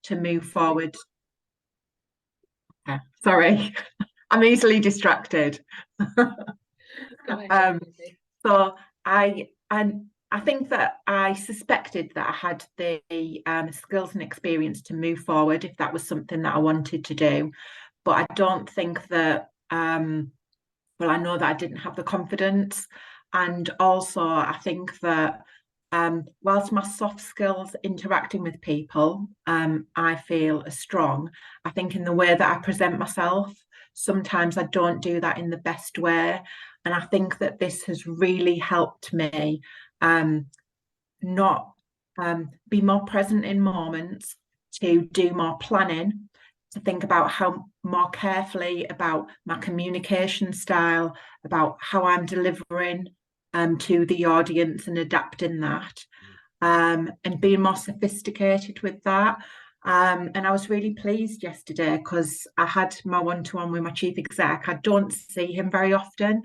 to move forward. Sorry, I'm easily distracted. Ahead, So I think that I suspected that I had the skills and experience to move forward if that was something that I wanted to do. But I don't think that, well, I know that I didn't have the confidence. And also, I think that whilst my soft skills interacting with people, I feel are strong, I think in the way that I present myself, sometimes I don't do that in the best way. And I think that this has really helped me not be more present in moments, to do more planning, to think about how more carefully about my communication style, about how I'm delivering to the audience and adapting that, and being more sophisticated with that. And I was really pleased yesterday because I had my one-to-one with my chief exec. I don't see him very often.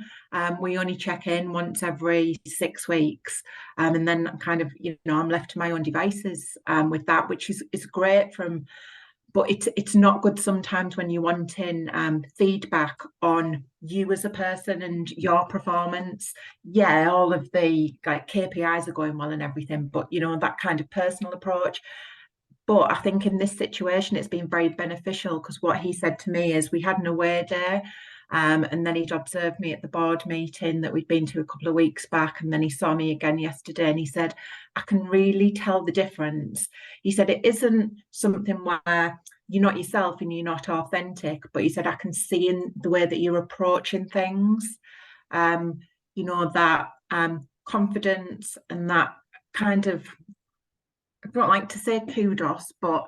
We only check in once every 6 weeks. And then kind of, I'm left to my own devices with that, which is great but it's not good sometimes when you're wanting feedback on you as a person and your performance. Yeah, all of the KPIs are going well and everything, but that kind of personal approach. But I think in this situation, it's been very beneficial because what he said to me is we had an away day. And then he'd observed me at the board meeting that we'd been to a couple of weeks back. And then he saw me again yesterday and he said, I can really tell the difference. He said, it isn't something where you're not yourself and you're not authentic, but he said, I can see in the way that you're approaching things, that confidence and that kind of, I don't like to say kudos, but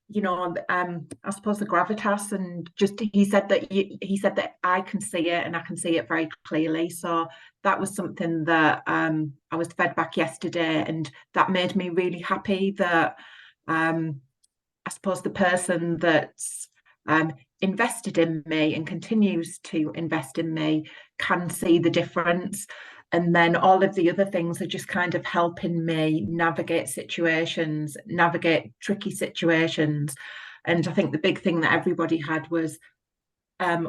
I suppose the gravitas, and just he said that I can see it and I can see it very clearly. So that was something that I was fed back yesterday, and that made me really happy that I suppose the person that's invested in me and continues to invest in me can see the difference. And then all of the other things are just kind of helping me navigate tricky situations. And I think the big thing that everybody had was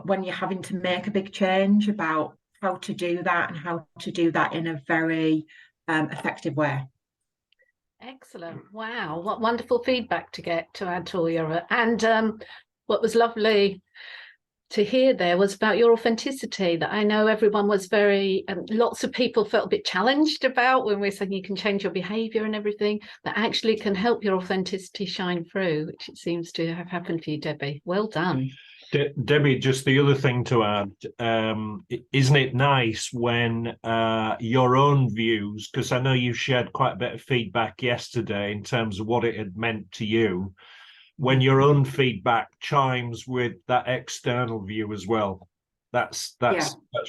when you're having to make a big change, about how to do that and how to do that in a very effective way. Excellent. Wow, what wonderful feedback to get to add to your, and what was lovely to hear there was about your authenticity, that I know everyone was very, lots of people felt a bit challenged about when we're saying you can change your behaviour and everything, that actually can help your authenticity shine through, which it seems to have happened for you, Debbie. Well done. Debbie, just the other thing to add, isn't it nice when your own views, because I know you shared quite a bit of feedback yesterday in terms of what it had meant to you, when your own feedback chimes with that external view as well. That's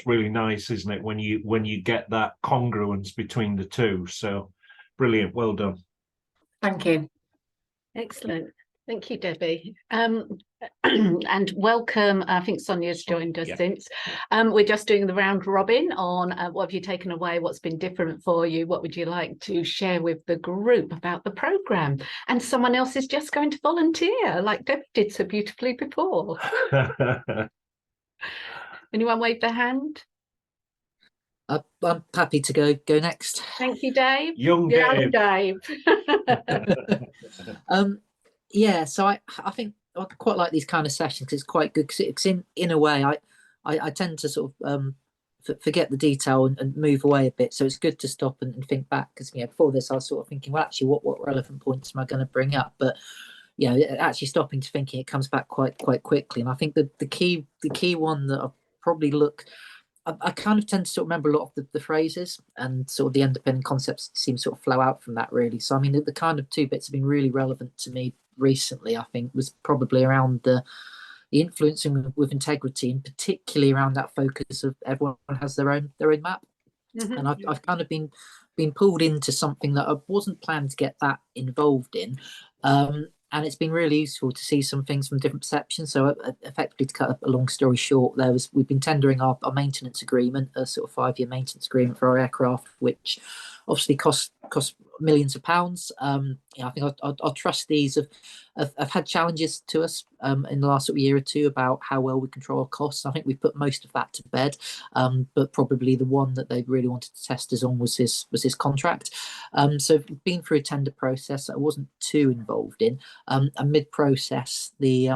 really nice, isn't it? When you get that congruence between the two. So brilliant, well done. Thank you. Excellent. Thank you, Debbie. And welcome. I think Sonia's joined us since. We're just doing the round robin on what have you taken away, what's been different for you, what would you like to share with the group about the programme. And someone else is just going to volunteer, like Debbie did so beautifully before. Anyone wave their hand? I'm happy to go next. Thank you, Dave. Young Dave. Yeah, so I think I quite like these kind of sessions because it's quite good, because it's in a way I tend to sort of forget the detail and move away a bit, so it's good to stop and think back, because before this I was sort of thinking, well, actually what relevant points am I going to bring up, but actually stopping to thinking, it comes back quite quickly. And I think that the key one that I probably I kind of tend to sort of remember a lot of the phrases, and sort of the independent concepts seem to sort of flow out from that, really. So I mean, the kind of two bits have been really relevant to me recently, I think, was probably around the influencing with integrity, and particularly around that focus of everyone has their own map. And I've kind of been pulled into something that I wasn't planning to get that involved in, and it's been really useful to see some things from different perceptions. So effectively, to cut a long story short, we've been tendering our maintenance agreement, a sort of 5-year maintenance agreement for our aircraft, which obviously costs millions of pounds. I think our trustees have had challenges to us in the last sort of year or two about how well we control our costs. I think we've put most of that to bed, but probably the one that they really wanted to test us on was his contract. So been through a tender process that I wasn't too involved in. And mid-process, the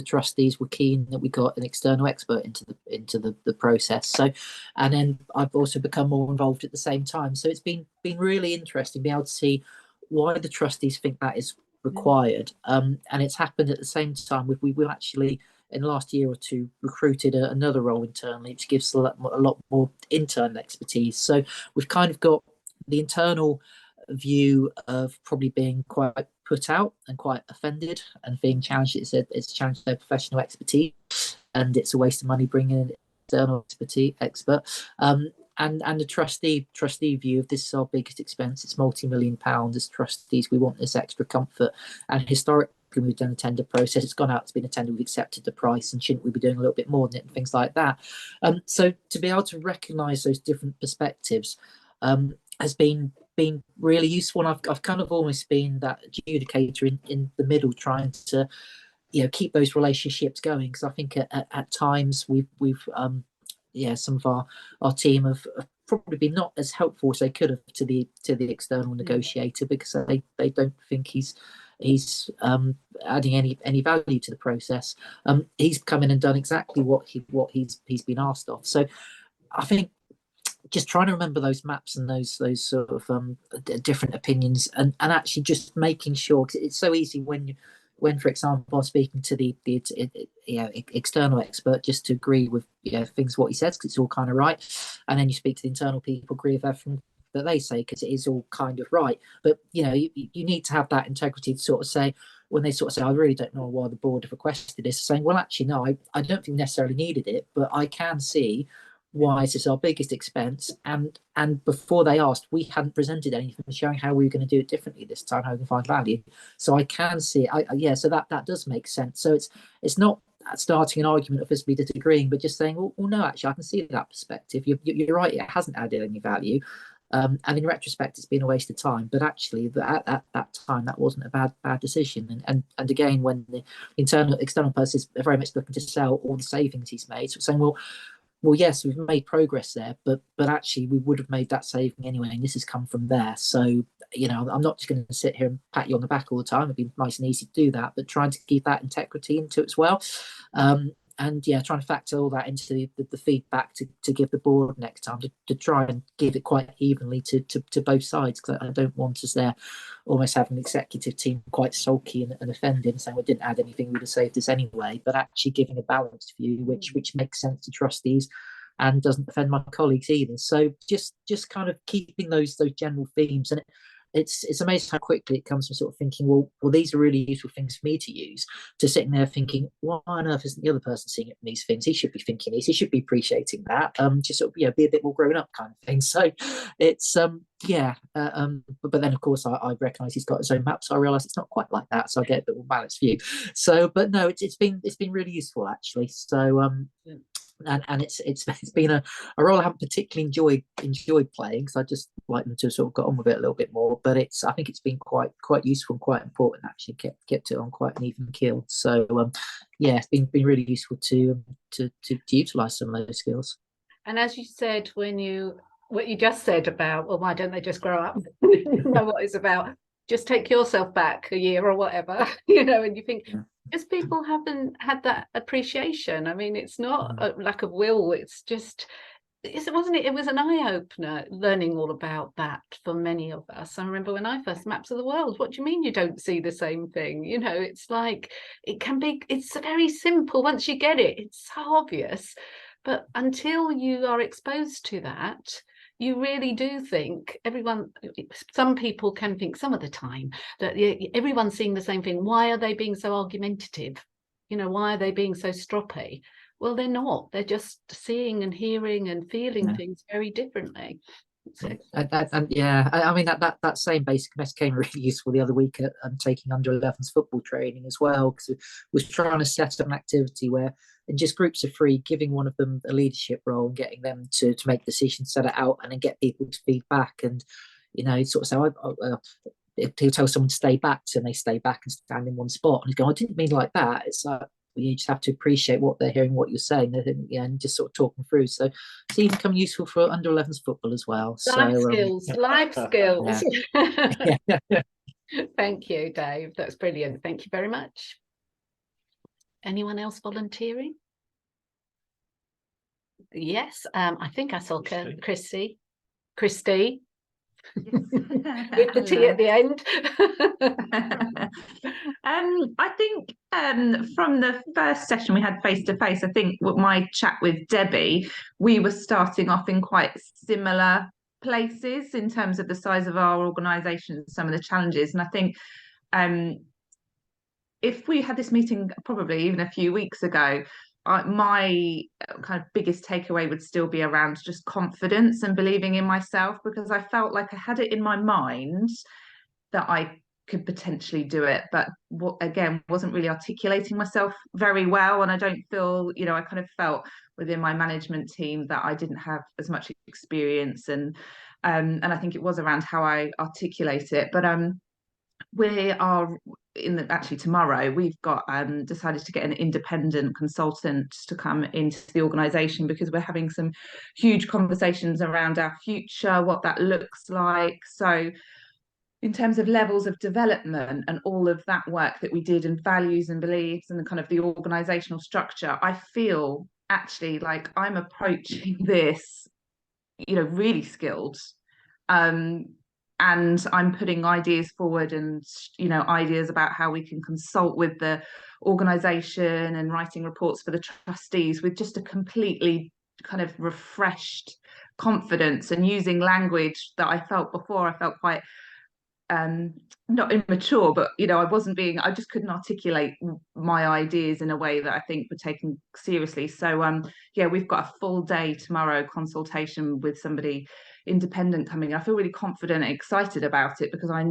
trustees were keen that we got an external expert into the process. So, and then I've also become more involved at the same time. So it's been really interesting being able to see why the trustees think that is required. And it's happened at the same time. We've actually, in the last year or two, recruited another role internally, which gives a lot more internal expertise. So we've kind of got the internal view of probably being quite put out and quite offended and being challenged. It's challenged their professional expertise, and it's a waste of money bringing in external expert. And the trustee view of this is our biggest expense. It's multi-million pounds. As trustees, we want this extra comfort. And historically, we've done a tender process. It's gone out. It's been a tender. We've accepted the price, and shouldn't we be doing a little bit more than it and things like that? So to be able to recognise those different perspectives has been really useful. And I've kind of almost been that adjudicator in the middle, trying to keep those relationships going, because I think at times we've some of our team have probably been not as helpful as they could have to the external negotiator, because they don't think he's adding any value to the process. He's come in and done exactly what he's been asked of. So I think just trying to remember those maps and those sort of different opinions, and actually just making sure, because it's so easy when, for example, I'm speaking to the external expert, just to agree with things what he says, because it's all kind of right, and then you speak to the internal people, agree with everything that they say, because it is all kind of right. But you need to have that integrity to sort of say, when they sort of say, I really don't know why the board have requested this, saying, well, actually, no, I don't think necessarily needed it, but I can see why this is our biggest expense. And before they asked, we hadn't presented anything showing how we were going to do it differently this time, how we can find value. So I can see, so that does make sense. So it's not starting an argument of us be disagreeing, but just saying, well, no, actually, I can see that perspective. You're right, it hasn't added any value. And in retrospect, it's been a waste of time. But actually, at that time, that wasn't a bad decision. And again, when the external person is very much looking to sell all the savings he's made, so saying, well, yes, we've made progress there, but actually we would have made that saving anyway, and this has come from there. So, I'm not just going to sit here and pat you on the back all the time. It'd be nice and easy to do that, but trying to keep that integrity into it as well. And trying to factor all that into the feedback to give the board next time, to try and give it quite evenly to both sides, because I don't want us there almost having the executive team quite sulky and offended and saying we didn't add anything, we'd have saved this anyway, but actually giving a balanced view which makes sense to trustees and doesn't offend my colleagues either. So just kind of keeping those general themes. And it's amazing how quickly it comes from sort of thinking, well, these are really useful things for me to use, to sitting there thinking, why on earth isn't the other person seeing it from these things? He should be thinking these, he should be appreciating that. Just sort of be a bit more grown up kind of thing. So it's but then of course I recognise he's got his own map, so I realise it's not quite like that. So I get a bit more balanced view. So, but no, it's been really useful actually. So and it's been a role I haven't particularly enjoyed playing, because I just like them to sort of got on with it a little bit more. But I think it's been quite useful and quite important, actually kept it on quite an even keel. So it's been really useful to utilise some of those skills. And as you said, what you just said about, well, why don't they just grow up and know what it's about? Just take yourself back a year or whatever, and you think, just people haven't had that appreciation. I mean, it's not a lack of will. It's just, it was an eye-opener learning all about that for many of us. I remember when I first Maps of the World, what do you mean you don't see the same thing? It's like, it's very simple. Once you get it, it's so obvious. But until you are exposed to that, you really do think some people can think some of the time that everyone's seeing the same thing. Why are they being so argumentative? Why are they being so stroppy? Well, they're not. They're just seeing and hearing and feeling things very differently. I mean that same basic mess came really useful the other week at taking under 11s football training as well, because we was trying to set up an activity where, in just groups of 3, giving one of them a leadership role and getting them to make decisions, set it out, and then get people to feed back. And you know, sort of say, if he'll tell someone to stay back, and they stay back and stand in one spot, and he's going, I didn't mean like that. It's like, you just have to appreciate what they're hearing, what you're saying, and just sort of talk them through. So it's even become useful for under 11s football as well. Life So skills, life skills. yeah. Thank you, Dave. That's brilliant. Thank you very much. Anyone else volunteering? Yes, I think I saw Christy. Christy. With the T at the end. I think from the first session we had face to face, I think with my chat with Debbie, we were starting off in quite similar places in terms of the size of our organisation and some of the challenges. And I think if we had this meeting probably even a few weeks ago, my kind of biggest takeaway would still be around just confidence and believing in myself, because I felt like I had it in my mind that I could potentially do it, but again, wasn't really articulating myself very well. And I don't feel, you know, I kind of felt within my management team that I didn't have as much experience, and I think it was around how I articulate it. But we are actually tomorrow we've got decided to get an independent consultant to come into the organization, because we're having some huge conversations around our future, what that looks like. So in terms of levels of development and all of that work that we did, and values and beliefs and kind of the organizational structure, I feel actually like I'm approaching this, you know, really skilled, and I'm putting ideas forward, and, you know, ideas about how we can consult with the organisation and writing reports for the trustees with just a completely kind of refreshed confidence, and using language that I felt before I felt quite not immature, but, you know, I just couldn't articulate my ideas in a way that I think were taken seriously. So yeah, we've got a full day tomorrow consultation with somebody independent coming. I feel really confident and excited about it, because I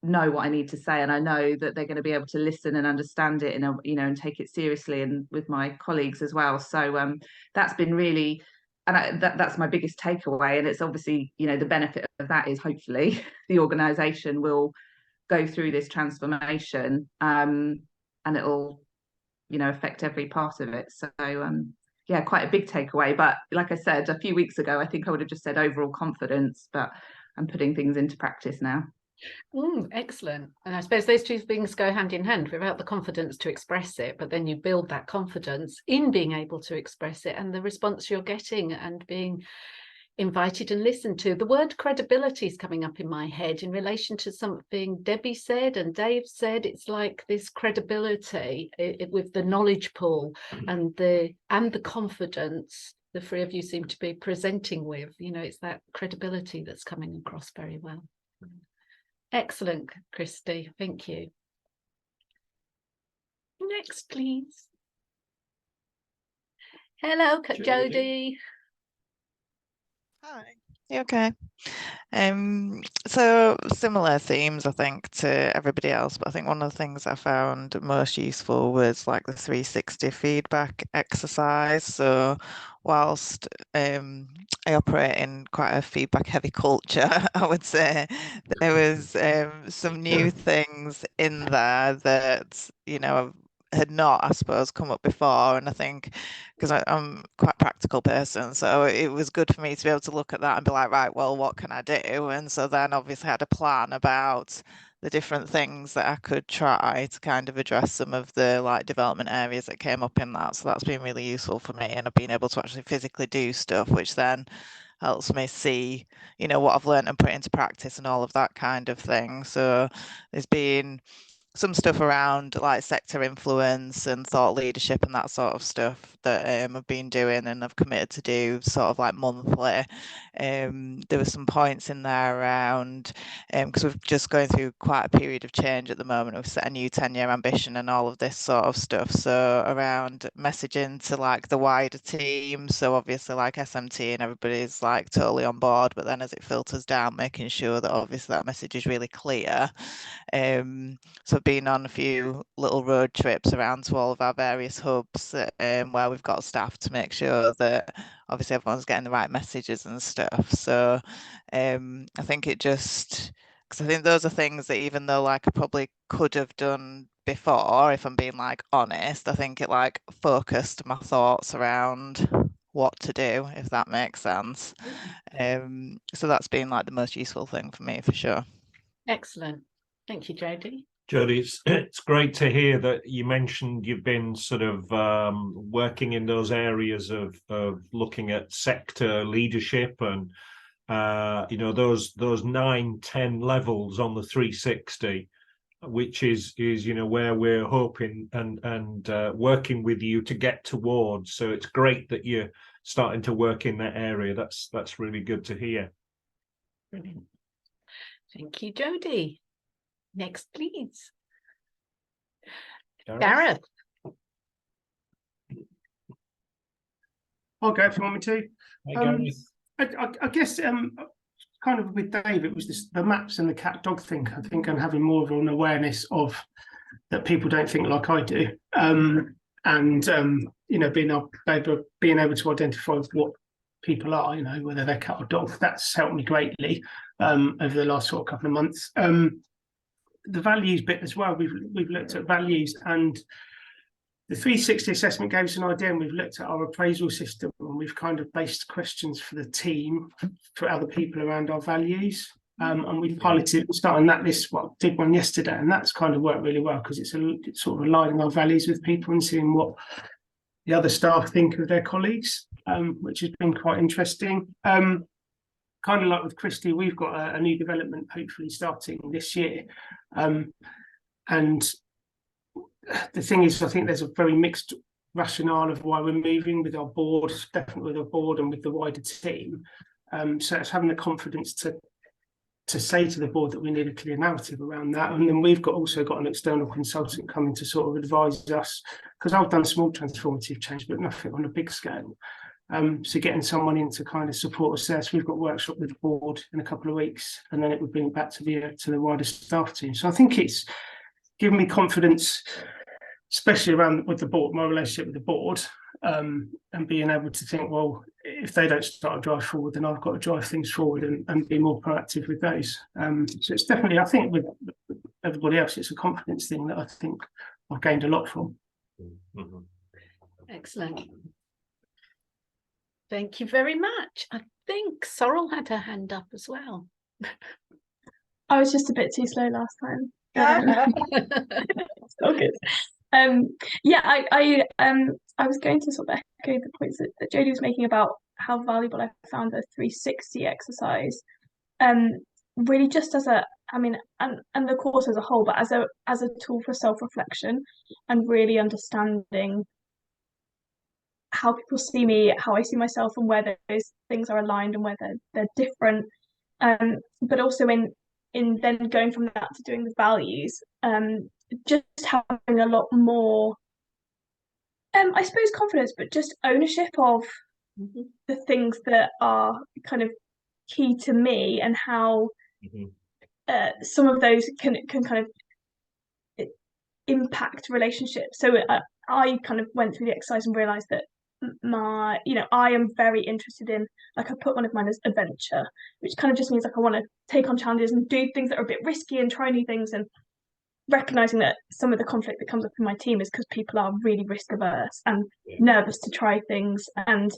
know what I need to say, and I know that they're going to be able to listen and understand it in a, you know, and take it seriously, and with my colleagues as well. So that's been really, and that's my biggest takeaway. And it's obviously, you know, the benefit of that is hopefully the organisation will go through this transformation, and it'll, you know, affect every part of it. So yeah, quite a big takeaway. But like I said, a few weeks ago, I think I would have just said overall confidence, but I'm putting things into practice now. Excellent. And I suppose those two things go hand in hand. Without the confidence to express it, but then you build that confidence in being able to express it, and the response you're getting and being invited and listened to. The word credibility is coming up in my head in relation to something Debbie said and Dave said. It's like this credibility with the knowledge pool and the confidence the three of you seem to be presenting with. You know, it's that credibility that's coming across very well. Excellent, Christy. Thank you. Next, please. Hello, Jodie. Hi. You okay? So similar themes, I think, to everybody else, but I think one of the things I found most useful was like the 360 feedback exercise. So whilst I operate in quite a feedback heavy culture, I would say there was some new things in there that, you know, had not, I suppose, come up before. And I think because I'm quite a practical person, so it was good for me to be able to look at that and be like, right, well, what can I do? And so then obviously I had a plan about the different things that I could try to kind of address some of the like development areas that came up in that. So that's been really useful for me, and I've been able to actually physically do stuff, which then helps me see, you know, what I've learned and put into practice and all of that kind of thing. So there's been some stuff around like sector influence and thought leadership and that sort of stuff that I've been doing and I've committed to do sort of like monthly. There were some points in there around, because we're just going through quite a period of change at the moment. We've set a new 10-year ambition and all of this sort of stuff. So around messaging to like the wider team. So obviously like SMT and everybody's like totally on board, but then as it filters down, making sure that obviously that message is really clear. So been on a few little road trips around to all of our various hubs where we've got staff to make sure that obviously everyone's getting the right messages and stuff. So I think it just, because I think those are things that even though like I probably could have done before, if I'm being like honest, I think it like focused my thoughts around what to do, if that makes sense. So that's been like the most useful thing for me for sure. Excellent. Thank you, Jodie. Jodie, it's great to hear that you mentioned you've been sort of working in those areas of looking at sector leadership and you know, those 9-10 levels on the 360, which is you know where we're hoping and working with you to get towards. So it's great that you're starting to work in that area. That's really good to hear. Brilliant. Thank you, Jodie. Next, please. Gareth. I'll go if you want me to. Hey, Gareth. I guess kind of with Dave, it was the maps and the cat dog thing. I think I'm having more of an awareness of that people don't think like I do, and you know, being able to identify what people are, you know, whether they're cat or dog. That's helped me greatly over the last sort of couple of months. The values bit as well. We've looked at values, and the 360 assessment gave us an idea, and we've looked at our appraisal system, and we've kind of based questions for the team, for other people around our values. And we piloted, starting that did one yesterday, and that's kind of worked really well because it's sort of aligning our values with people and seeing what the other staff think of their colleagues, which has been quite interesting. Kind of like with Christy, we've got a new development hopefully starting this year. And the thing is, I think there's a very mixed rationale of why we're moving with our board, definitely with our board and with the wider team. So it's having the confidence to say to the board that we need a clear narrative around that. And then we've also got an external consultant coming to sort of advise us, because I've done small transformative change, but nothing on a big scale. So getting someone in to kind of support us there. So we've got a workshop with the board in a couple of weeks, and then it would bring it back to the wider staff team. So I think it's given me confidence, especially around with the board, my relationship with the board, and being able to think, well, if they don't start a drive forward, then I've got to drive things forward and be more proactive with those. So it's definitely, I think with everybody else, it's a confidence thing that I think I've gained a lot from. Mm-hmm. Excellent. Thank you very much. I think Sorrel had her hand up as well. I was just a bit too slow last time. It's all good. Yeah, I was going to sort of echo the points that Jodie was making about how valuable I found the 360 exercise. Really just as and the course as a whole, but as a tool for self-reflection and really understanding how people see me, how I see myself, and where those things are aligned and where they're different. But also in then going from that to doing the values, just having a lot more, I suppose, confidence, but just ownership of the things that are kind of key to me, and how some of those can kind of impact relationships. So I kind of went through the exercise and realised that I am very interested in, like, I put one of mine as adventure, which kind of just means like I want to take on challenges and do things that are a bit risky and try new things, and recognizing that some of the conflict that comes up in my team is because people are really risk averse and nervous to try things, and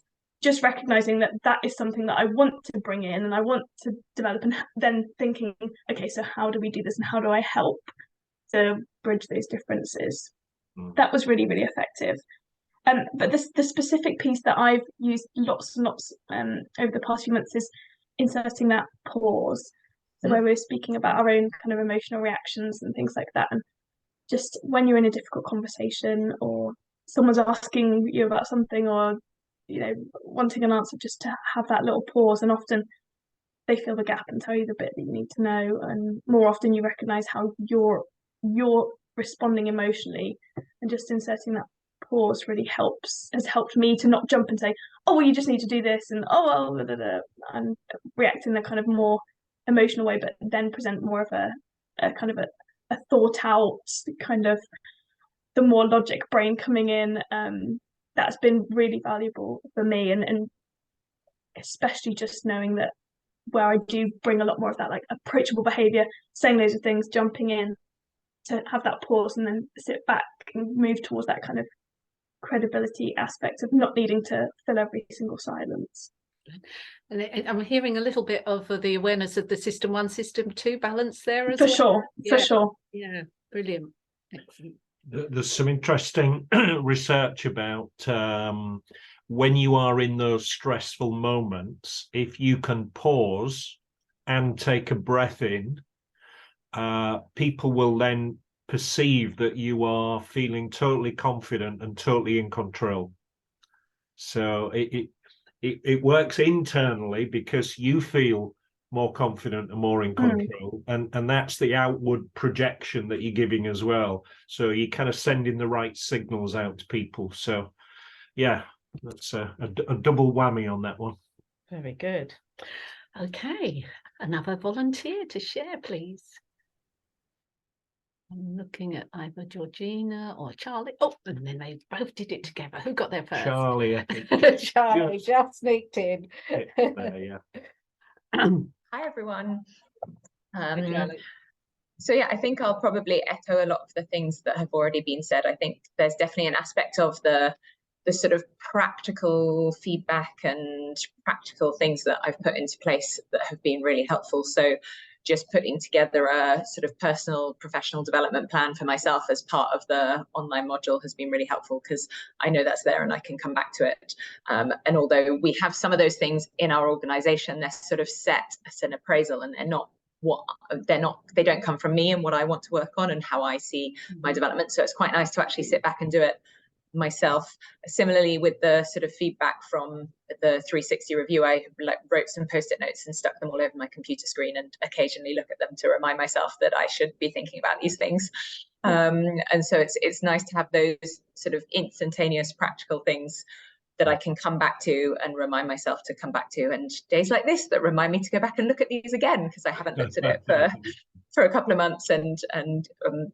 just recognizing that that is something that I want to bring in and I want to develop, and then thinking, okay, so how do we do this and how do I help to bridge those differences? That was really, really effective. But the specific piece that I've used lots and lots over the past few months is inserting that pause. So where we're speaking about our own kind of emotional reactions and things like that. And just when you're in a difficult conversation, or someone's asking you about something, or, you know, wanting an answer, just to have that little pause. And often they fill the gap and tell you the bit that you need to know. And more often you recognize how you're responding emotionally, and just inserting that pause really has helped me to not jump and say, oh, well, you just need to do this, and oh, well, and react in a kind of more emotional way, but then present more of a kind of a thought out kind of the more logic brain coming in. That's been really valuable for me, and especially just knowing that where I do bring a lot more of that like approachable behavior, saying loads of things, jumping in, to have that pause and then sit back and move towards that kind of credibility aspect of not needing to fill every single silence. And I'm hearing a little bit of the awareness of the system 1, system 2 balance there as For well. sure, for Yeah. sure. Yeah, brilliant. Excellent. There's some interesting research about when you are in those stressful moments, if you can pause and take a breath in, people will then perceive that you are feeling totally confident and totally in control. So it works internally because you feel more confident and more in control, and that's the outward projection that you're giving as well. So you're kind of sending the right signals out to people. So yeah, that's a double whammy on that one. Very good. Okay, another volunteer to share, please. I'm looking at either Georgina or Charlie. Oh, and then they both did it together. Who got there first? Charlie, I think. Charlie just sneaked in. Yeah. Hi everyone. Hi, Charlie. So yeah, I think I'll probably echo a lot of the things that have already been said. I think there's definitely an aspect of the sort of practical feedback and practical things that I've put into place that have been really helpful. So just putting together a sort of personal professional development plan for myself as part of the online module has been really helpful, because I know that's there and I can come back to it. And although we have some of those things in our organization, they're sort of set as an appraisal, and they don't come from me and what I want to work on and how I see my development. So it's quite nice to actually sit back and do it myself. Similarly, with the sort of feedback from the 360 review, I wrote some post-it notes and stuck them all over my computer screen and occasionally look at them to remind myself that I should be thinking about these things. And so it's nice to have those sort of instantaneous practical things that I can come back to and remind myself to come back to, and days like this that remind me to go back and look at these again, because I haven't looked at it for a couple of months, and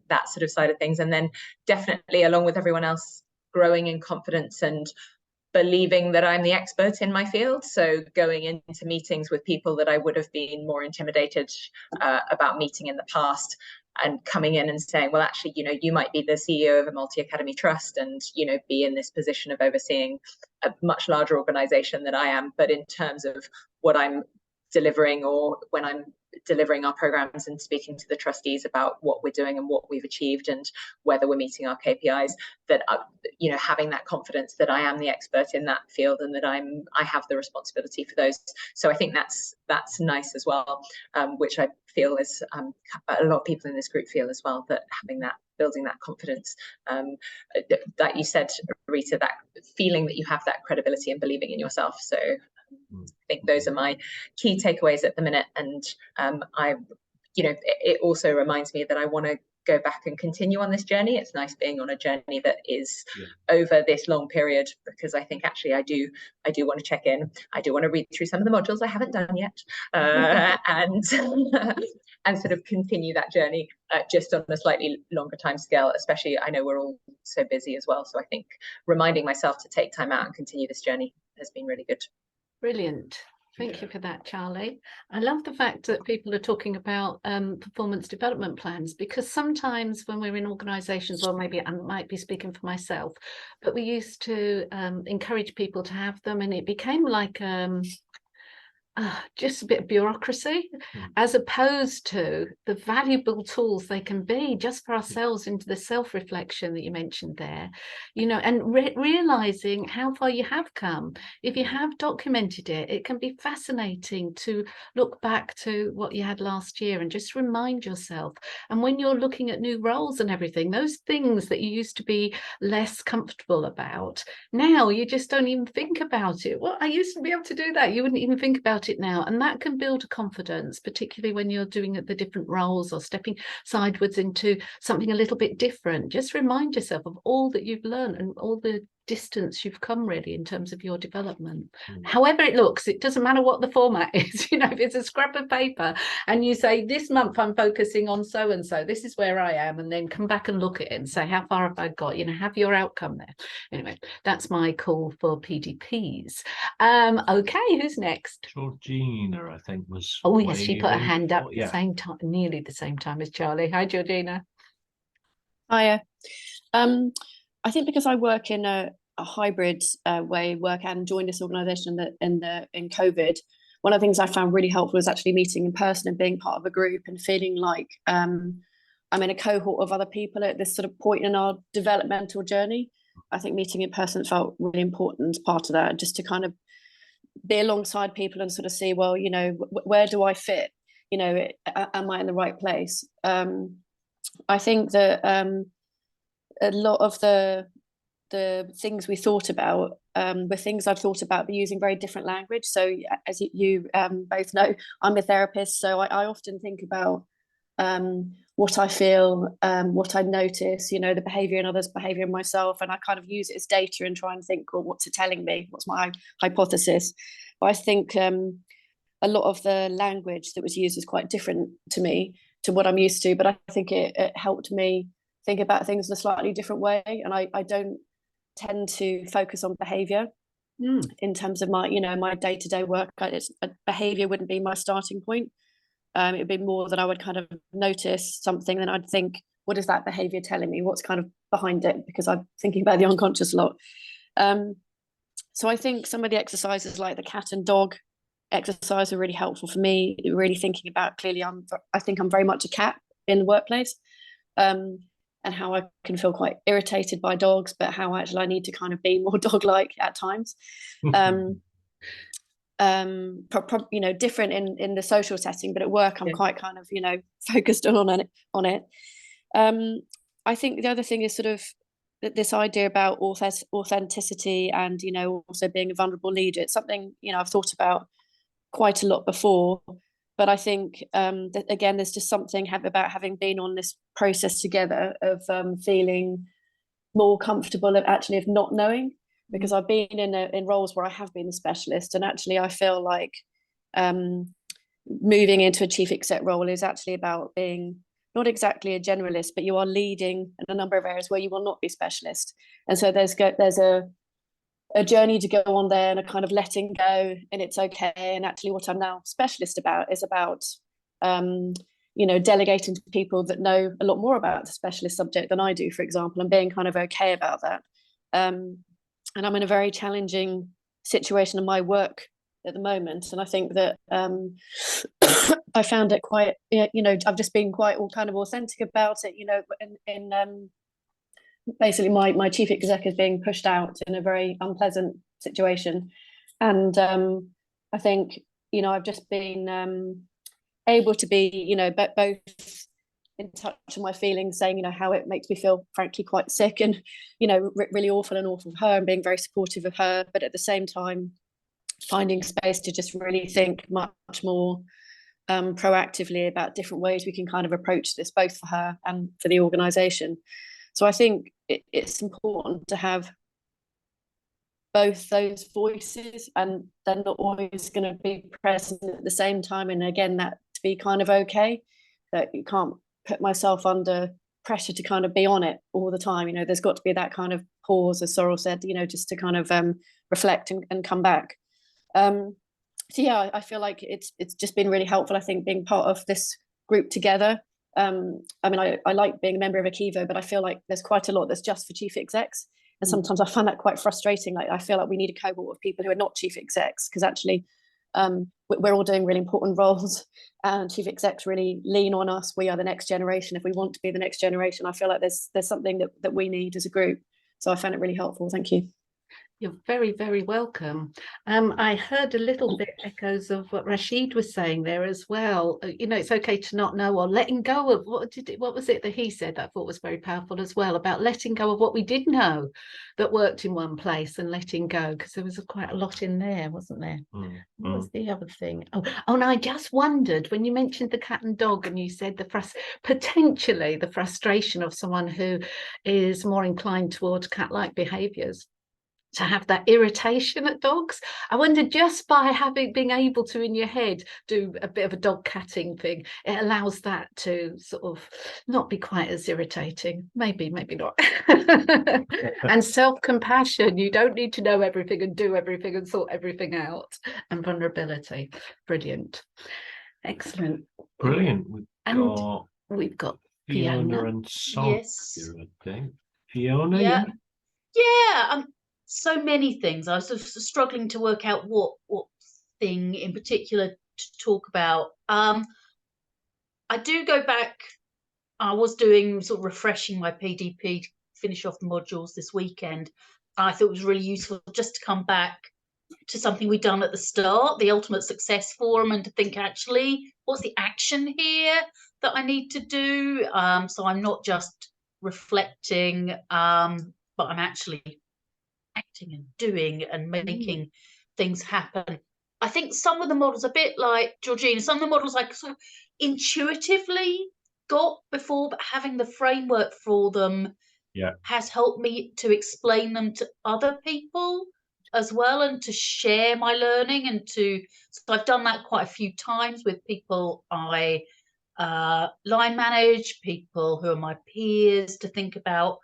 that sort of side of things. And then definitely, along with everyone else, growing in confidence and believing that I'm the expert in my field. So going into meetings with people that I would have been more intimidated about meeting in the past, and coming in and saying, well, actually, you might be the CEO of a multi-academy trust and, be in this position of overseeing a much larger organization than I am. But in terms of what I'm delivering, or when I'm delivering our programs and speaking to the trustees about what we're doing and what we've achieved and whether we're meeting our KPIs, that having that confidence that I am the expert in that field and that I have the responsibility for those. So I think that's nice as well, which I feel is a lot of people in this group feel as well, that building that confidence, that you said, Rita, that feeling that you have that credibility and believing in yourself. So I think those are my key takeaways at the minute. And it also reminds me that I want to go back and continue on this journey. It's nice being on a journey that is over this long period, because I think actually I do want to check in. I do want to read through some of the modules I haven't done yet, and sort of continue that journey just on a slightly longer time scale. Especially, I know we're all so busy as well. So I think reminding myself to take time out and continue this journey has been really good. Brilliant. Thank you for that, Charlie. I love the fact that people are talking about performance development plans, because sometimes when we're in organisations, or maybe I might be speaking for myself, but we used to encourage people to have them, and it became like just a bit of bureaucracy, as opposed to the valuable tools they can be just for ourselves into the self-reflection that you mentioned there, and realizing how far you have come. If you have documented it, it can be fascinating to look back to what you had last year and just remind yourself. And when you're looking at new roles and everything, those things that you used to be less comfortable about, now you just don't even think about it. Well, I used to be able to do that. You wouldn't even think about it now, and that can build a confidence, particularly when you're doing the different roles or stepping sideways into something a little bit different. Just remind yourself of all that you've learned and all the distance you've come really in terms of your development. However it looks, it doesn't matter what the format is. You know, if it's a scrap of paper and you say, this month I'm focusing on so and so, this is where I am, and then come back and look at it and say, how far have I got? You know, have your outcome there. Anyway, that's my call for PDPs. Okay, who's next? Georgina, I think, was. Oh yes, she put her waving. hand up Oh, at yeah. the same time, nearly the same time as Charlie. Hi, Georgina. Hiya. I think because I work in a hybrid way, work and joined this organisation in COVID, one of the things I found really helpful was actually meeting in person and being part of a group and feeling like I'm in a cohort of other people at this sort of point in our developmental journey. I think meeting in person felt really important as part of that, just to kind of be alongside people and sort of see, well, you know, where do I fit? You know, am I in the right place? I think that a lot of the things we thought about were things I've thought about, but using very different language. So as you both know, I'm a therapist, so I often think about what I feel, what I notice, you know, the behaviour in others, behaviour in myself, and I kind of use it as data and try and think, well, what's it telling me? What's my hypothesis? But I think a lot of the language that was used is quite different to me, to what I'm used to, but I think it helped me think about things in a slightly different way. And I don't tend to focus on behaviour in terms of my, you know, my day-to-day work. Behaviour wouldn't be my starting point. It would be more that I would kind of notice something, then I'd think, what is that behaviour telling me? What's kind of behind it? Because I'm thinking about the unconscious a lot. So I think some of the exercises like the cat and dog exercise are really helpful for me, really thinking about clearly I think I'm very much a cat in the workplace, and how I can feel quite irritated by dogs, but how actually I need to kind of be more dog-like at times. You know, different in the social setting, but at work I'm quite kind of, you know, focused on it. I think the other thing is sort of this idea about authenticity and, you know, also being a vulnerable leader. It's something, you know, I've thought about quite a lot before, but I think that again, there's just something about having been on this process together of feeling more comfortable of not knowing, because I've been in roles where I have been a specialist, and actually I feel like moving into a chief exec role is actually about being not exactly a generalist, but you are leading in a number of areas where you will not be specialist. And so there's a journey to go on there and a kind of letting go, and it's okay. And actually what I'm now specialist about is about, you know, delegating to people that know a lot more about the specialist subject than I do, for example, and being kind of okay about that. And I'm in a very challenging situation in my work at the moment. And I think that I found it quite, you know, I've just been quite all kind of authentic about it, you know, in basically my chief exec is being pushed out in a very unpleasant situation. And I think, you know, I've just been able to be, you know, both in touch with my feelings, saying, you know, how it makes me feel frankly quite sick and, you know, really awful for her, and being very supportive of her, but at the same time finding space to just really think much more proactively about different ways we can kind of approach this, both for her and for the organisation. So I think it's important to have both those voices, and they're not always going to be present at the same time. And again, that to be kind of okay, that you can't put myself under pressure to kind of be on it all the time. You know, there's got to be that kind of pause, as Sorrel said, you know, just to kind of reflect and come back. So yeah, I feel like it's just been really helpful, I think, being part of this group together. I mean, I like being a member of Akivo, but I feel like there's quite a lot that's just for chief execs. And sometimes I find that quite frustrating. Like, I feel like we need a cohort of people who are not chief execs, because actually we're all doing really important roles, and chief execs really lean on us. We are the next generation. If we want to be the next generation, I feel like there's something that we need as a group. So I found it really helpful. Thank you. You're very, very welcome. I heard a little bit echoes of what Rashid was saying there as well. You know, it's okay to not know, or letting go of what was it that he said that I thought was very powerful as well, about letting go of what we did know that worked in one place, and letting go, because there was quite a lot in there, wasn't there? What was the other thing? Oh, and I just wondered, when you mentioned the cat and dog, and you said potentially the frustration of someone who is more inclined towards cat-like behaviours, to have that irritation at dogs. I wonder, just by being able to in your head do a bit of a dog catting thing, it allows that to sort of not be quite as irritating. Maybe not. And self-compassion, you don't need to know everything and do everything and sort everything out. And vulnerability, brilliant, excellent, Brilliant. We've got Fiona Fiona. and Sonia, Yes. I think. Fiona, Yeah. Yeah, so many things. I was sort of struggling to work out what thing in particular to talk about. I do go back. I was doing sort of refreshing my PDP to finish off the modules this weekend. I thought it was really useful just to come back to something we'd done at the start, the Ultimate Success Forum, and to think, actually, what's the action here that I need to do? So I'm not just reflecting, but I'm actually acting and doing and making things happen. I think some of the models, a bit like Georgina, some of the models I sort of intuitively got before, but having the framework for them has helped me to explain them to other people as well, and to share my learning, and so I've done that quite a few times with people I line manage, people who are my peers, to think about,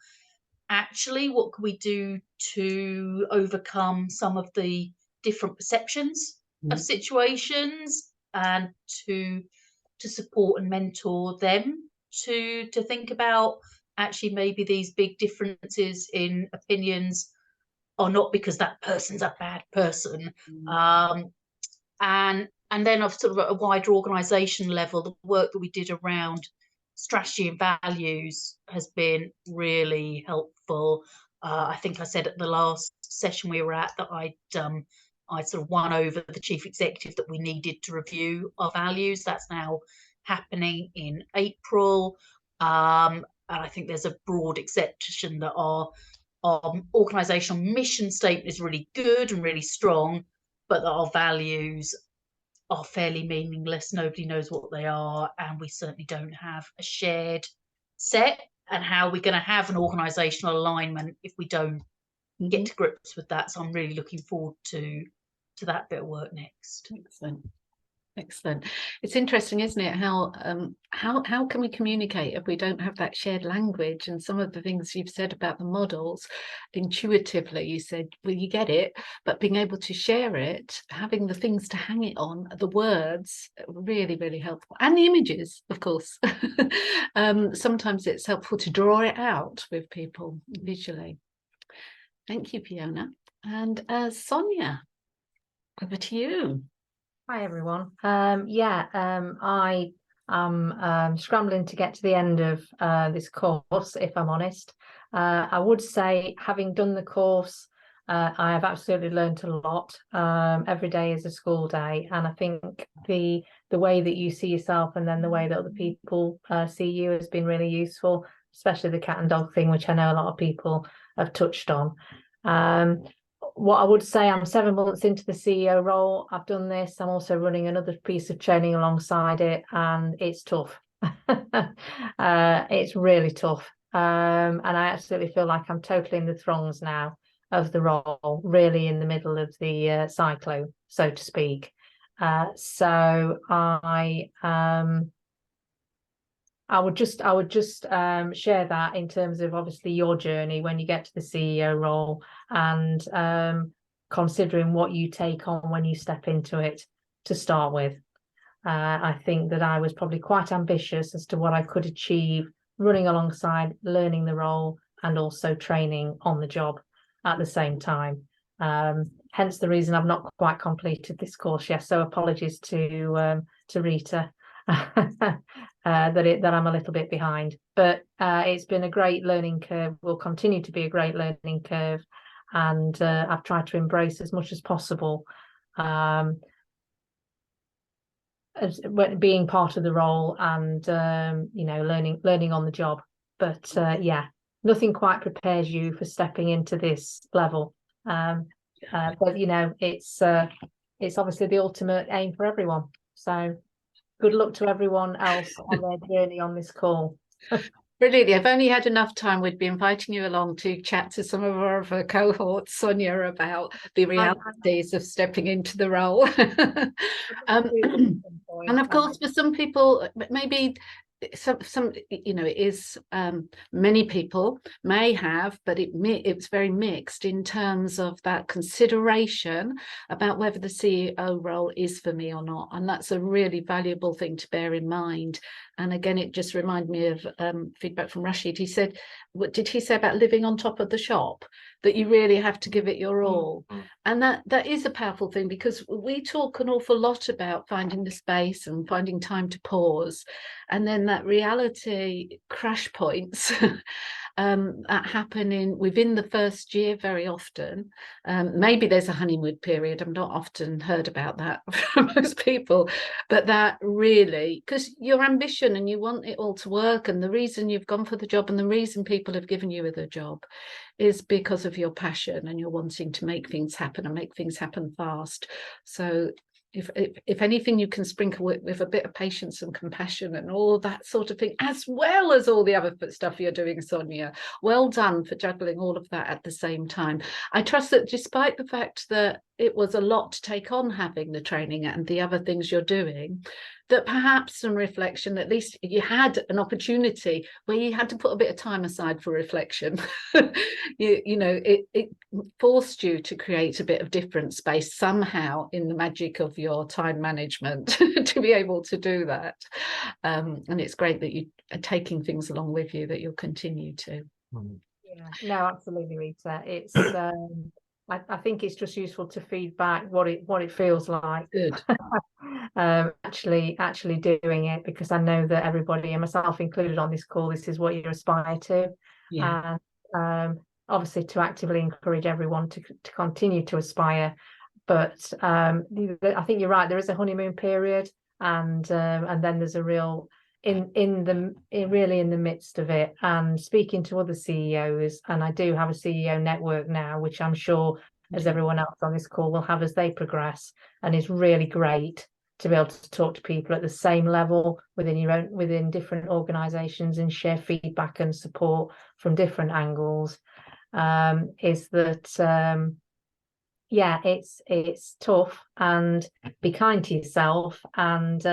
actually, what can we do to overcome some of the different perceptions of situations, and to support and mentor them to think about, actually, maybe these big differences in opinions are not because that person's a bad person. And then of sort of at a wider organisation level, the work that we did around strategy and values has been really helpful. I think I said at the last session we were at that I sort of won over the chief executive that we needed to review our values. That's now happening in April. And I think there's a broad acceptation that our organisational mission statement is really good and really strong, but that our values are fairly meaningless. Nobody knows what they are, and we certainly don't have a shared set. And how we're going to have an organisational alignment if we don't get to grips with that. So I'm really looking forward to that bit of work next. Excellent. It's interesting, isn't it, how can we communicate if we don't have that shared language? And some of the things you've said about the models, intuitively, you said, well, you get it, but being able to share it, having the things to hang it on, the words, really, really helpful. And the images, of course. Sometimes it's helpful to draw it out with people visually. Thank you, Fiona. And Sonia, over to you. Hi everyone. I am scrambling to get to the end of this course, if I'm honest. I would say, having done the course, I have absolutely learned a lot. Every day is a school day, and I think the way that you see yourself and then the way that other people see you has been really useful, especially the cat and dog thing, which I know a lot of people have touched on. What I would say, I'm 7 months into the CEO role. I've done this. I'm also running another piece of training alongside it, and it's tough. It's really tough. And I absolutely feel like I'm totally in the throngs now of the role, really in the middle of the cyclone, so to speak. So I would just share that in terms of, obviously, your journey when you get to the CEO role, and considering what you take on when you step into it to start with. I think that I was probably quite ambitious as to what I could achieve running alongside learning the role and also training on the job at the same time. Hence the reason I've not quite completed this course yet. So apologies to Rita. that I'm a little bit behind, but it's been a great learning curve, will continue to be a great learning curve, and I've tried to embrace as much as possible as being part of the role, and learning on the job. But nothing quite prepares you for stepping into this level, but it's obviously the ultimate aim for everyone. So good luck to everyone else on their journey on this call. Brilliant. If only had enough time, we'd be inviting you along to chat to some of our other cohorts, Sonia, about the realities of stepping into the role. And of course, for some people, maybe some you know, it is many people may have, but it's very mixed in terms of that consideration about whether the CEO role is for me or not, and that's a really valuable thing to bear in mind. And again, it just reminded me of feedback from Rashid. He said, what did he say about living on top of the shop? That you really have to give it your all. And that is a powerful thing, because we talk an awful lot about finding the space and finding time to pause. And then that reality crash points that happen within the first year very often. Maybe there's a honeymoon period. I've not often heard about that from most people, but that really, because your ambition and you want it all to work, and the reason you've gone for the job and the reason people have given you the job is because of your passion and you're wanting to make things happen and make things happen fast. So if anything, you can sprinkle with a bit of patience and compassion and all that sort of thing, as well as all the other stuff you're doing, Sonia. Well done for juggling all of that at the same time. I trust that despite the fact that it was a lot to take on, having the training and the other things you're doing, that perhaps some reflection, at least you had an opportunity where you had to put a bit of time aside for reflection. you know, it forced you to create a bit of different space somehow in the magic of your time management to be able to do that. And it's great that you are taking things along with you that you'll continue to. Yeah, no, absolutely, Rita. It's I think it's just useful to feedback what it feels like. Good. Actually doing it, because I know that everybody, and myself included on this call, this is what you aspire to. Yeah. And obviously to actively encourage everyone to continue to aspire. But I think you're right, there is a honeymoon period, and then there's a real in the midst of it, and speaking to other CEOs, and I do have a CEO network now, which I'm sure as everyone else on this call will have as they progress, and is really great to be able to talk to people at the same level within different organizations and share feedback and support from different angles. Is that yeah, it's tough, and be kind to yourself, and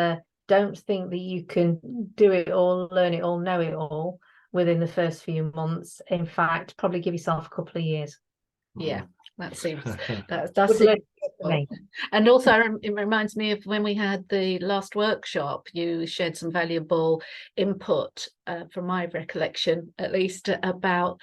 don't think that you can do it all, learn it all, know it all within the first few months. In fact, probably give yourself a couple of years. Yeah, that seems that's it. And also it reminds me of when we had the last workshop, you shared some valuable input from my recollection, at least, about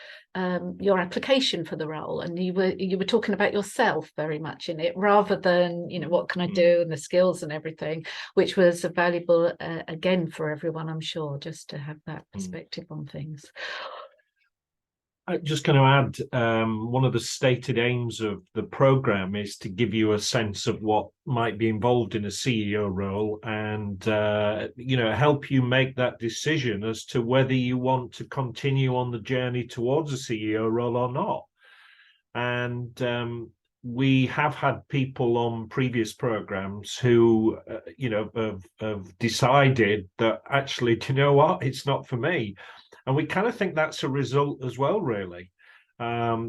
your application for the role, and you were talking about yourself very much in it, rather than, you know, what can I do and the skills and everything, which was valuable again for everyone, I'm sure, just to have that perspective on things. I'm just going to add, one of the stated aims of the program is to give you a sense of what might be involved in a CEO role, and you know, help you make that decision as to whether you want to continue on the journey towards a CEO role or not. And we have had people on previous programs who, you know, have decided that actually, do you know what, it's not for me. And we kind of think that's a result as well, really,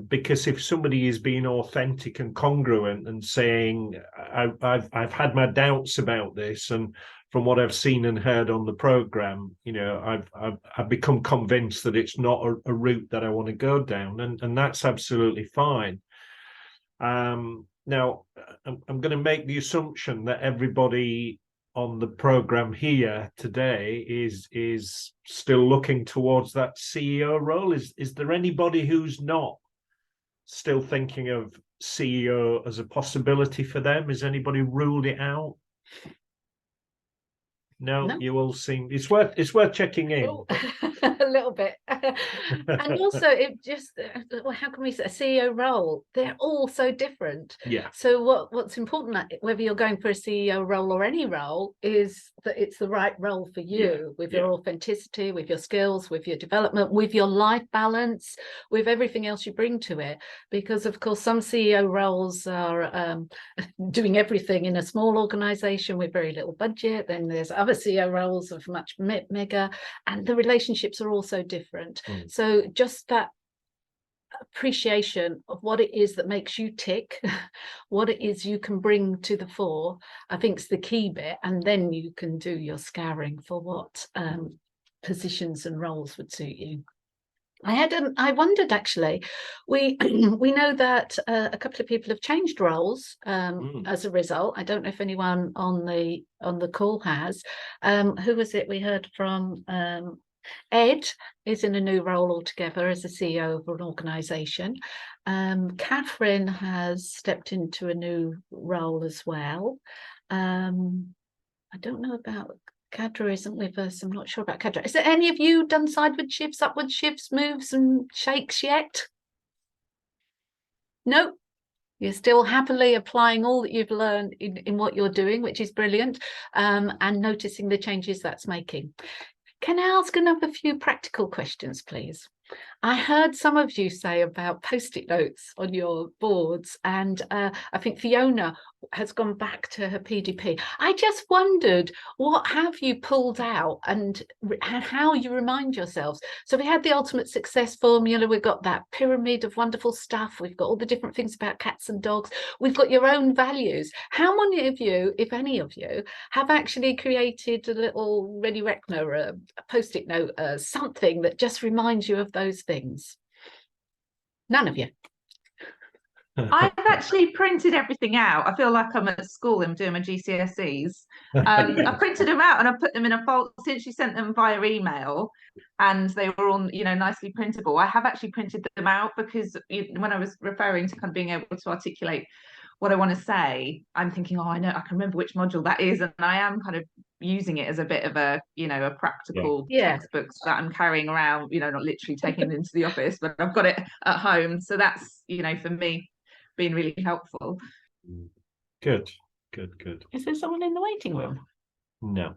because if somebody is being authentic and congruent and saying, I've had my doubts about this, and from what I've seen and heard on the program, you know, I've become convinced that it's not a route that I want to go down, and that's absolutely fine. Now, I'm going to make the assumption that everybody on the program here today is still looking towards that CEO role. Is there anybody who's not still thinking of CEO as a possibility for them? Has anybody ruled it out? No, you all seem it's worth checking in. A little bit. And also, it just, well, how can we say a CEO role? They're all so different. Yeah. So what's important, whether you're going for a CEO role or any role, is that it's the right role for you, with your authenticity, with your skills, with your development, with your life balance, with everything else you bring to it. Because of course, some CEO roles are doing everything in a small organization with very little budget. Then there's other CEO roles of much bigger, and the relationship relationships are also different. So just that appreciation of what it is that makes you tick, what it is you can bring to the fore, I think is the key bit. And then you can do your scouring for what positions and roles would suit you. I wondered actually, we know that a couple of people have changed roles as a result. I don't know if anyone on the call has. Who was it we heard from? Ed is in a new role altogether as the CEO of an organisation. Catherine has stepped into a new role as well. I don't know about Kadra, isn't with us. I'm not sure about Kadra. Is there any of you done sideward shifts, upward shifts, moves and shakes yet? No? You're still happily applying all that you've learned in what you're doing, which is brilliant, and noticing the changes that's making. Can I ask another few practical questions, please? I heard some of you say about Post-it notes on your boards, and I think Fiona has gone back to her PDP. I just wondered, what have you pulled out and how you remind yourselves? So we had the ultimate success formula, we've got that pyramid of wonderful stuff, we've got all the different things about cats and dogs, we've got your own values. How many of you, if any of you, have actually created a little ready reckoner, a Post-it note, something that just reminds you of those things? None of you. I've actually printed everything out. I feel like I'm at school and doing my GCSEs. I printed them out and I put them in a folder since you sent them via email, and they were all, you know, nicely printable. I have actually printed them out because when I was referring to kind of being able to articulate what I want to say, I'm thinking, oh, I know, I can remember which module that is, and I am kind of using it as a bit of a, you know, a practical textbook that I'm carrying around, you know, not literally taking it into the office, but I've got it at home. So that's, you know, for me, been really helpful. Good. Is there someone in the waiting room? No.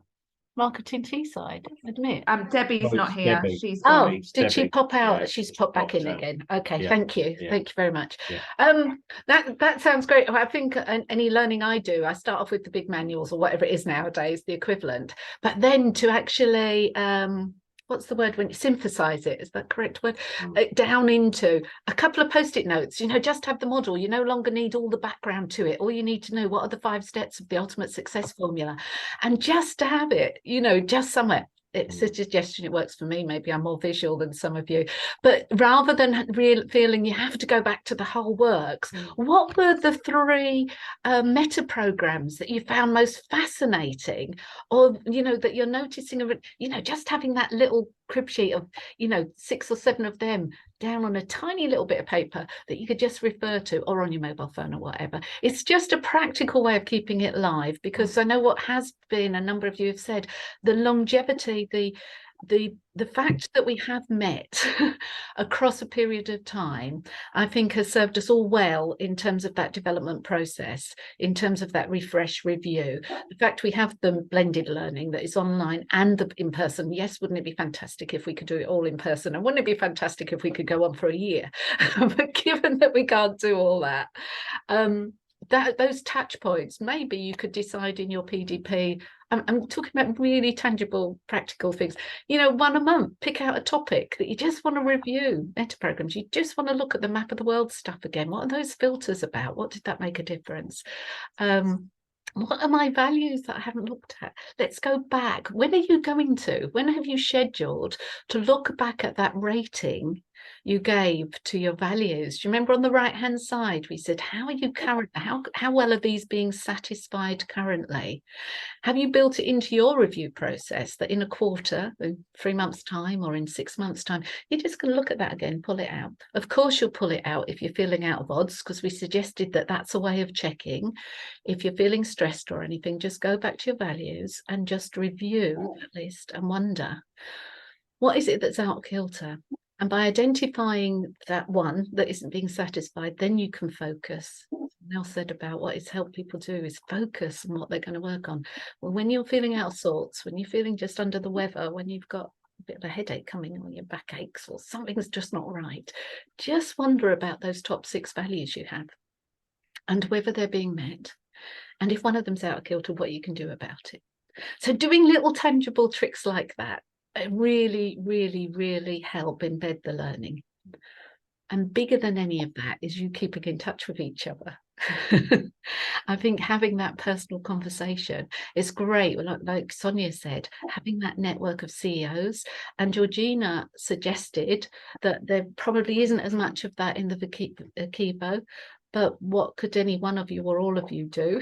Marketing Teesside, admit. Debbie's not here. Debbie. She's Oh, gone. did she pop out? Yeah, She's popped back in again. Okay, Yeah. thank you. Yeah. Thank you very much. Yeah. That sounds great. I think any learning I do, I start off with the big manuals or whatever it is nowadays, the equivalent. But then to actually what's the word when you synthesize it? Is that correct word? Down into a couple of Post-it notes, you know, just have the model. You no longer need all the background to it. All you need to know, what are the 5 steps of the ultimate success formula? And just to have it, you know, just somewhere. It's a suggestion, it works for me. Maybe I'm more visual than some of you. But rather than feeling you have to go back to the whole works, what were the 3 meta programs that you found most fascinating, or, you know, that you're noticing, you know, just having that little crib sheet of, you know, 6 or 7 of them down on a tiny little bit of paper that you could just refer to, or on your mobile phone or whatever. It's just a practical way of keeping it live, because I know what has been, a number of you have said, the longevity, the fact that we have met across a period of time, I think has served us all well in terms of that development process, in terms of that refresh review. The fact we have the blended learning that is online and the in person. Yes, wouldn't it be fantastic if we could do it all in person? And wouldn't it be fantastic if we could go on for a year? But given that we can't do all that, those touch points, maybe you could decide in your PDP. I'm talking about really tangible, practical things. You know, 1 a month, pick out a topic that you just want to review. Meta programs, you just want to look at the map of the world stuff again. What are those filters about? What did that make a difference? What are my values that I haven't looked at? Let's go back. When are you going to? When have you scheduled to look back at that rating you gave to your values? Do you remember on the right hand side we said, how are you current? How well are these being satisfied currently? Have you built it into your review process that in a quarter, in 3 months' time, or in 6 months' time, you're just going to look at that again, pull it out? Of course you'll pull it out if you're feeling out of odds, because we suggested that that's a way of checking. If you're feeling stressed or anything, just go back to your values and just review that list and wonder, what is it that's out of kilter? And by identifying that one that isn't being satisfied, then you can focus. Nell said about what it's helped people do is focus on what they're going to work on. Well, when you're feeling out of sorts, when you're feeling just under the weather, when you've got a bit of a headache coming on, your back aches, or something's just not right, just wonder about those top 6 values you have and whether they're being met. And if one of them's out of kilter, what you can do about it. So doing little tangible tricks like that really, really, really help embed the learning. And bigger than any of that is you keeping in touch with each other. I think having that personal conversation is great. Like Sonia said, having that network of CEOs, and Georgina suggested that there probably isn't as much of that in the Akebo, but what could any one of you or all of you do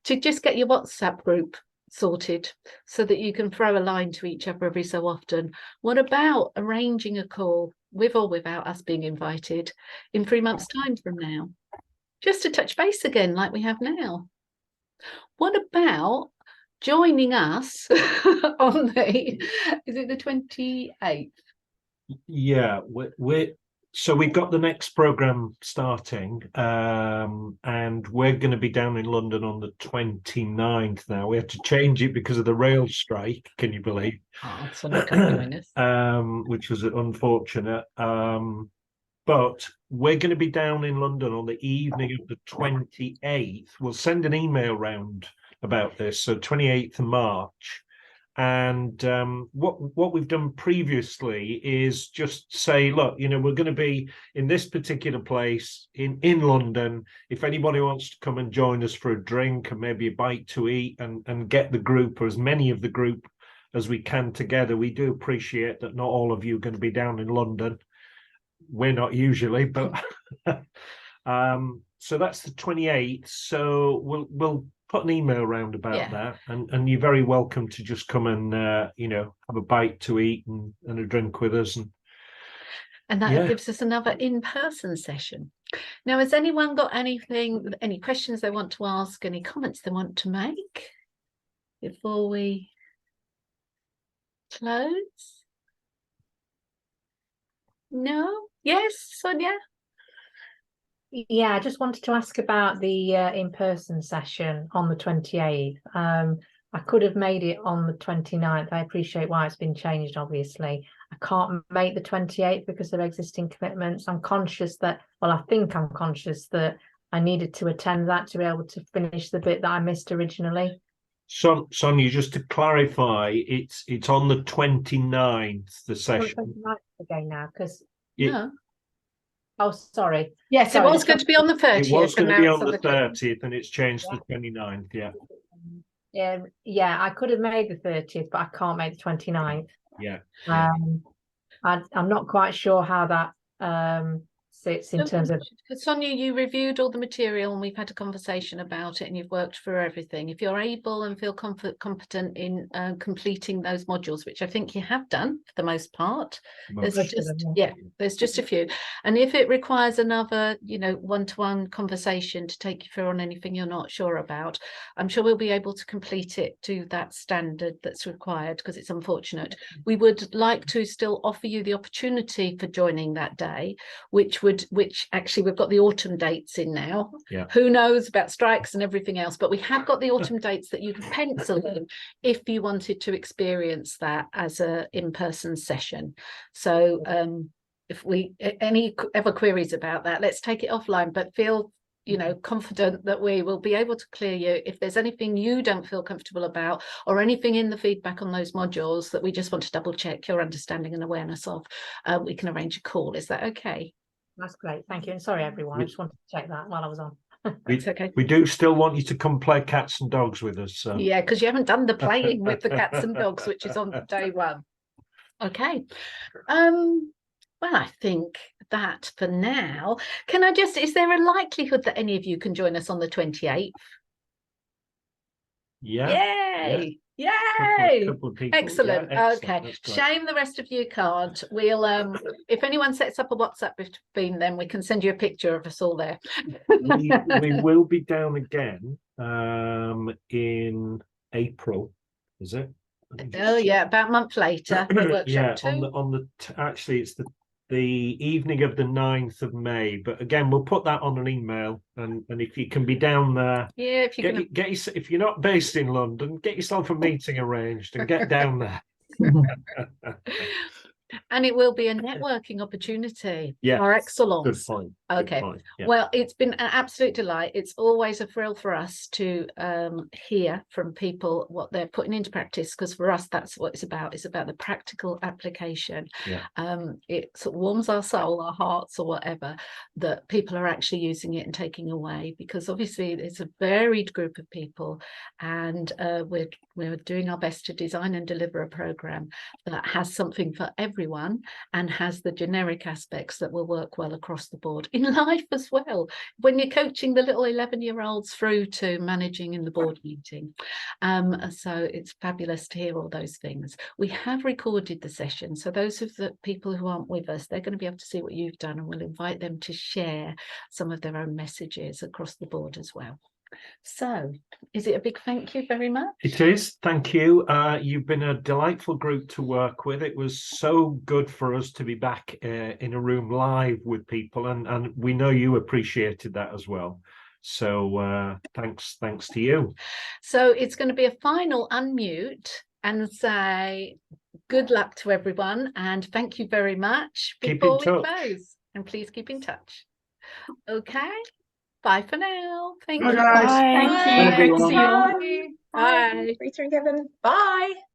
to just get your WhatsApp group sorted so that you can throw a line to each other every so often? What about arranging a call with or without us being invited in 3 months' time from now, just to touch base again like we have now? What about joining us on is it the 28th? Yeah, so we've got the next program starting, and we're going to be down in London on the 29th now. We had to change it because of the rail strike, can you believe? Oh, so not going to join us. Which was unfortunate. But we're going to be down in London on the evening of the 28th. We'll send an email round about this, so 28th of March. And what we've done previously is just say, look, you know, we're going to be in this particular place in London. If anybody wants to come and join us for a drink and maybe a bite to eat and get the group, or as many of the group as we can together. We do appreciate that not all of you are going to be down in London. We're not usually, but so that's the 28th. So we'll put an email around about that, and you're very welcome to just come and you know, have a bite to eat and a drink with us, and that gives us another in-person session. Now, has anyone got any questions they want to ask, any comments they want to make before we close? No? Yes, Sonia? Yeah, I just wanted to ask about the in-person session on the 28th. I could have made it on the 29th. I appreciate why it's been changed, obviously. I can't make the 28th because of existing commitments. I'm conscious that, well, I think I'm conscious that I needed to attend that to be able to finish the bit that I missed originally. Sonia, just to clarify, it's on the 29th, the session. Again now, because yeah. Oh, sorry. Yes, sorry, it was going to be on the 30th. It was going to be on the 30th, and it's changed to the 29th. Yeah. Yeah, I could have made the 30th, but I can't make the 29th. Yeah. I'm not quite sure how that sits in terms of. Sonia, you reviewed all the material and we've had a conversation about it, and you've worked through everything. If you're able and feel competent in completing those modules, which I think you have done for the most part, there's just a few. And if it requires another, you know, one-to-one conversation to take you through on anything you're not sure about, I'm sure we'll be able to complete it to that standard that's required, because it's unfortunate. We would like to still offer you the opportunity for joining that day, which actually we've got the autumn dates in now. Who knows about strikes and everything else, but we have got the autumn dates that you can pencil in if you wanted to experience that as a in-person session. So if any ever queries about that, let's take it offline, but feel, you know, confident that we will be able to clear you. If there's anything you don't feel comfortable about, or anything in the feedback on those modules that we just want to double check your understanding and awareness of, we can arrange a call. Is that okay? That's great, thank you. And sorry, everyone, I just wanted to check that while I was on. It's okay. We do still want you to come play cats and dogs with us. So. Yeah, because you haven't done the playing with the cats and dogs, which is on day one. Okay. Well, I think that for now, is there a likelihood that any of you can join us on the 28th? Yay! Yay! Excellent. Okay. Shame the rest of you can't. We'll if anyone sets up a WhatsApp between them, we can send you a picture of us all there. we will be down again in April, is it? Oh yeah, about a month later. Yeah, actually it's the evening of the 9th of May, but again we'll put that on an email, and if you can be down there, if you're not based in London, get yourself a meeting arranged and get down there. And it will be a networking opportunity. Yeah, Par good excellence. point. Good Okay. point. Yeah. Well, it's been an absolute delight. It's always a thrill for us to hear from people what they're putting into practice, because for us, that's what it's about. It's about the practical application. Yeah. It sort of warms our soul, our hearts, or whatever, that people are actually using it and taking away, because obviously it's a varied group of people, and we're doing our best to design and deliver a program that has something for everyone and has the generic aspects that will work well across the board in life as well, when you're coaching the little 11-year-olds through to managing in the board meeting. So it's fabulous to hear all those things. We have recorded the session, so those of the people who aren't with us, they're going to be able to see what you've done, and we'll invite them to share some of their own messages across the board as well. So is it a big thank you very much? It is. Thank you. You've been a delightful group to work with. It was so good for us to be back in a room live with people, and we know you appreciated that as well. So thanks to you. So it's going to be a final unmute and say good luck to everyone, and thank you very much before we close. And please keep in touch. Okay. Bye for now. Thank you. Bye, guys. Thank you. Bye. Great to see you all. Bye. Bye. Rita and Kevin. Bye.